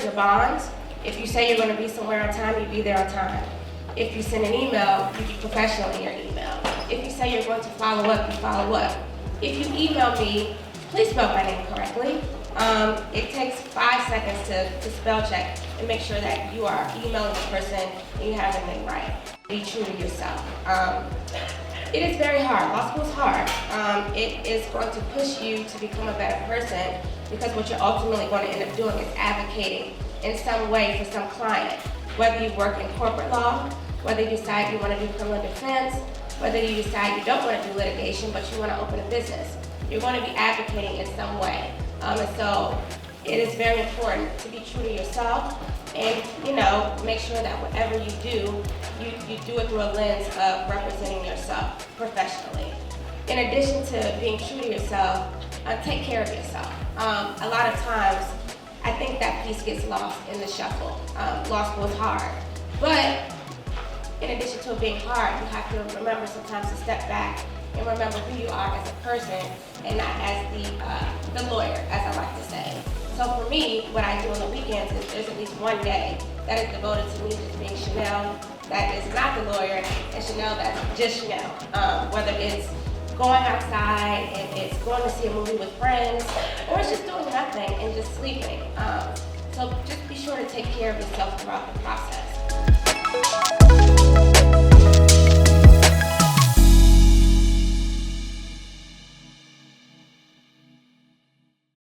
is your bond. If you say you're going to be somewhere on time, you be there on time. If you send an email, you be professional in your email. If you say you're going to follow up, you follow up. If you email me, please spell my name correctly. It takes 5 seconds to spell check and make sure that you are emailing the person and you have their name right. Be true to yourself. It is very hard. Law school is hard. It is going to push you to become a better person, because what you're ultimately going to end up doing is advocating in some way for some client. Whether you work in corporate law, whether you decide you want to do criminal defense, whether you decide you don't want to do litigation but you want to open a business, you're going to be advocating in some way. And so it is very important to be true to yourself and, make sure that whatever you do, you do it through a lens of representing yourself professionally. In addition to being true to yourself, take care of yourself. A lot of times, I think that piece gets lost in the shuffle. Law school is hard, but in addition to it being hard, you have to remember sometimes to step back and remember who you are as a person and not as the lawyer, as I like to say. So for me, what I do on the weekends is there's at least one day that is devoted to me just being Chanell, that is not the lawyer, and Chanell that's just Chanell. Whether it's going outside and it's going to see a movie with friends, or it's just doing nothing and just sleeping. So just be sure to take care of yourself throughout the process.